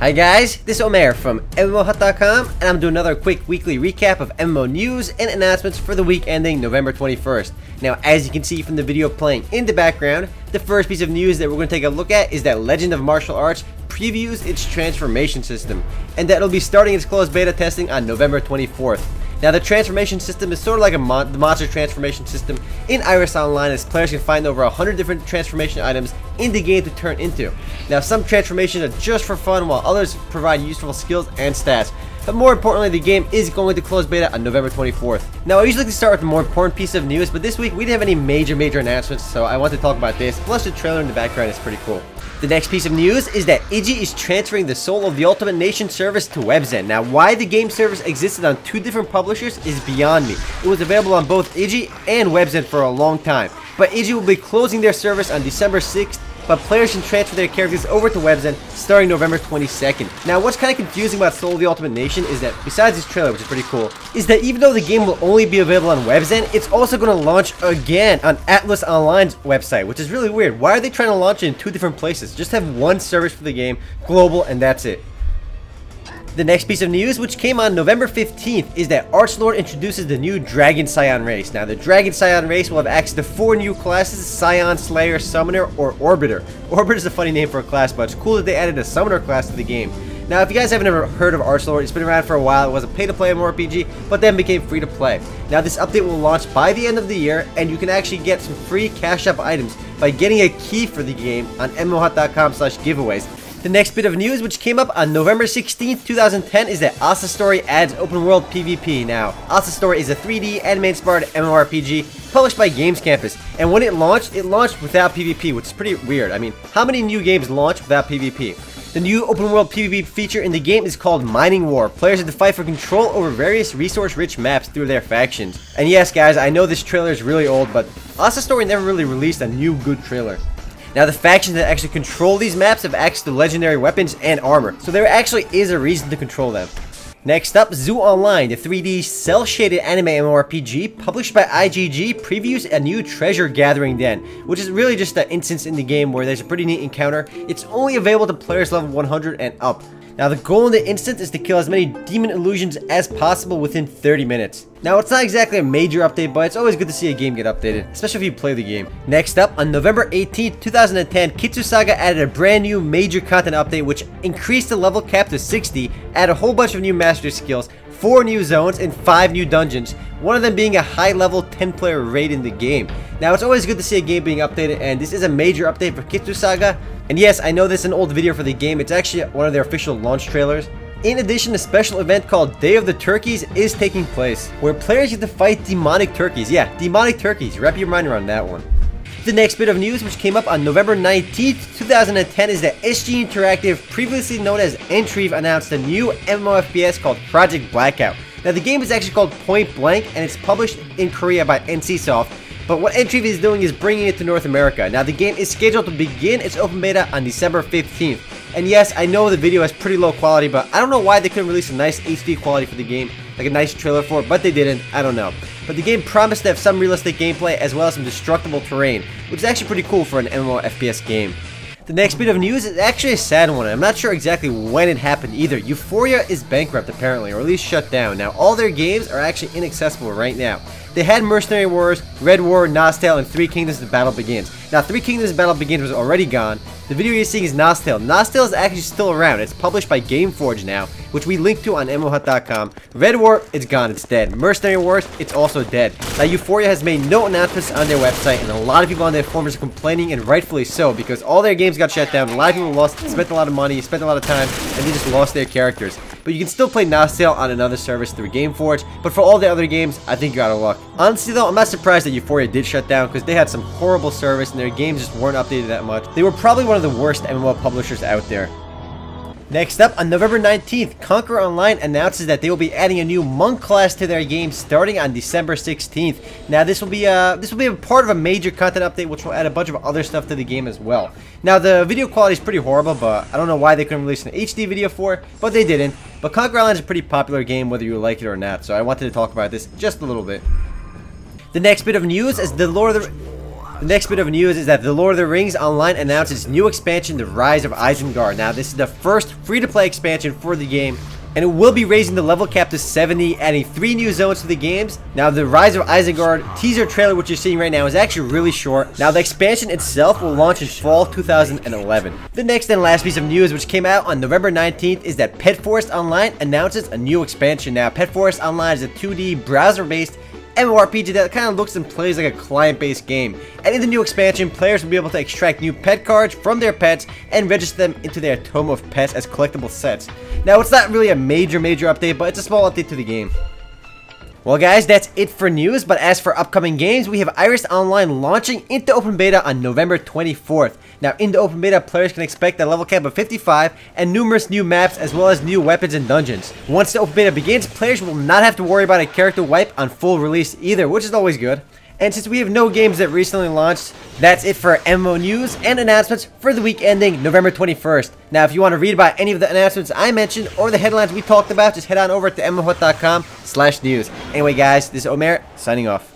Hi guys, this is Omer from MMOHut.com, and I'm doing another quick weekly recap of MMO news and announcements for the week ending November 21st. Now, as you can see from the video playing in the background, the first piece of news that we're going to take a look at is that Legend of Martial Arts previews its transformation system, and that it'll be starting its closed beta testing on November 24th. Now, the transformation system is sort of like the monster transformation system in Iris Online, as players can find over 100 different transformation items in the game to turn into. Now, some transformations are just for fun, while others provide useful skills and stats. But more importantly, the game is going to close beta on November 24th. Now, I usually like to start with the more important piece of news, but this week we didn't have any major announcements, so I want to talk about this. Plus, the trailer in the background is pretty cool. The next piece of news is that Iggy is transferring the Soul of the Ultimate Nation service to WebZen. Now, why the game service existed on two different publishers is beyond me. It was available on both Iggy and WebZen for a long time, but Iggy will be closing their service on December 6th, but players can transfer their characters over to WebZen starting November 22nd. Now, what's kind of confusing about Soul of the Ultimate Nation is that, besides this trailer, which is pretty cool, is that even though the game will only be available on WebZen, it's also going to launch again on Atlas Online's website, which is really weird. Why are they trying to launch it in two different places? Just have one service for the game, global, and that's it. The next piece of news, which came on November 15th, is that Archlord introduces the new Dragon Scion race. Now, the Dragon Scion race will have access to 4 new classes: Scion, Slayer, Summoner, or Orbiter. Orbiter is a funny name for a class, but it's cool that they added a Summoner class to the game. Now, if you guys haven't ever heard of Archlord, it's been around for a while. It was a pay-to-play MMORPG, but then became free-to-play. Now, this update will launch by the end of the year, and you can actually get some free cash-up items by getting a key for the game on MMOHut.com/giveaways. The next bit of news, which came up on November 16th, 2010, is that Asa Story adds open world PvP. Now, Asa Story is a 3D anime-inspired MMORPG published by Games Campus, and when it launched without PvP, which is pretty weird. I mean, how many new games launch without PvP? The new open world PvP feature in the game is called Mining War. Players have to fight for control over various resource-rich maps through their factions. And yes, guys, I know this trailer is really old, but Asa Story never really released a new good trailer. Now, the factions that actually control these maps have access to legendary weapons and armor, so there actually is a reason to control them. Next up, Zoo Online, the 3D cel-shaded anime MMORPG published by IGG, previews a new treasure gathering den, which is really just an instance in the game where there's a pretty neat encounter. It's only available to players level 100 and up. Now, the goal in the instance is to kill as many demon illusions as possible within 30 minutes. Now, it's not exactly a major update, but it's always good to see a game get updated, especially if you play the game. Next up, on November 18th, 2010, Kitsusaga added a brand new major content update which increased the level cap to 60, added a whole bunch of new mastery skills, 4 new zones, and 5 new dungeons, one of them being a high-level 10-player raid in the game. Now, it's always good to see a game being updated, and this is a major update for Kitsusaga. And yes, I know this is an old video for the game. It's actually one of their official launch trailers. In addition, a special event called Day of the Turkeys is taking place, where players get to fight demonic turkeys. Yeah, demonic turkeys. Wrap your mind around that one. The next bit of news, which came up on November 19th, 2010, is that SG Interactive, previously known as Entrive, announced a new MMO FPS called Project Blackout. Now, the game is actually called Point Blank, and it's published in Korea by NCSoft. But what Entrive is doing is bringing it to North America. Now, the game is scheduled to begin its open beta on December 15th. And yes, I know the video has pretty low quality, but I don't know why they couldn't release a nice HD quality for the game, like a nice trailer for it, but they didn't. I don't know. But the game promised to have some realistic gameplay as well as some destructible terrain, which is actually pretty cool for an MMO FPS game. The next bit of news is actually a sad one. I'm not sure exactly when it happened either. Euphoria is bankrupt apparently, or at least shut down. Now, all their games are actually inaccessible right now. They had Mercenary Wars, Red War, Nostale, and 3 Kingdoms The Battle Begins. Now, 3 Kingdoms The Battle Begins was already gone. The video you're seeing is Nostale. Nostale is actually still around. It's published by Gameforge now, which we link to on MMOHut.com. Red War, it's gone, it's dead. Mercenary Wars, it's also dead. Now, Euphoria has made no announcements on their website, and a lot of people on their forums are complaining, and rightfully so, because all their games got shut down. A lot of people spent a lot of money, spent a lot of time, and they just lost their characters. But you can still play Nostale on another service through Gameforge, but for all the other games, I think you're out of luck. Honestly though, I'm not surprised that Euphoria did shut down, because they had some horrible service and their games just weren't updated that much. They were probably one of the worst MMO publishers out there. Next up, on November 19th, Conquer Online announces that they will be adding a new monk class to their game starting on December 16th. Now, this will be a part of a major content update, which will add a bunch of other stuff to the game as well. Now, the video quality is pretty horrible, but I don't know why they couldn't release an HD video for it, but they didn't. But Conquer Online is a pretty popular game, whether you like it or not, so I wanted to talk about this just a little bit. The next bit of news is the Lord of the... The next bit of news is that The Lord of the Rings Online announced its new expansion, The Rise of Isengard. Now, this is the first free-to-play expansion for the game, and it will be raising the level cap to 70, adding 3 new zones to the games. Now, the Rise of Isengard teaser trailer, which you're seeing right now, is actually really short. Now, the expansion itself will launch in fall 2011. The next and last piece of news, which came out on November 19th, is that Pet Forest Online announces a new expansion. Now, Pet Forest Online is a 2D browser-based MMORPG that kind of looks and plays like a client-based game. And in the new expansion, players will be able to extract new pet cards from their pets and register them into their Tome of Pets as collectible sets. Now, it's not really a major update, but it's a small update to the game. Well guys, that's it for news, but as for upcoming games, we have Iris Online launching into open beta on November 24th. Now, in the open beta, players can expect a level cap of 55 and numerous new maps as well as new weapons and dungeons. Once the open beta begins, players will not have to worry about a character wipe on full release either, which is always good. And since we have no games that recently launched, that's it for MMO news and announcements for the week ending November 21st. Now, if you want to read about any of the announcements I mentioned or the headlines we talked about, just head on over to MMOHut.com/news. Anyway, guys, this is Omer signing off.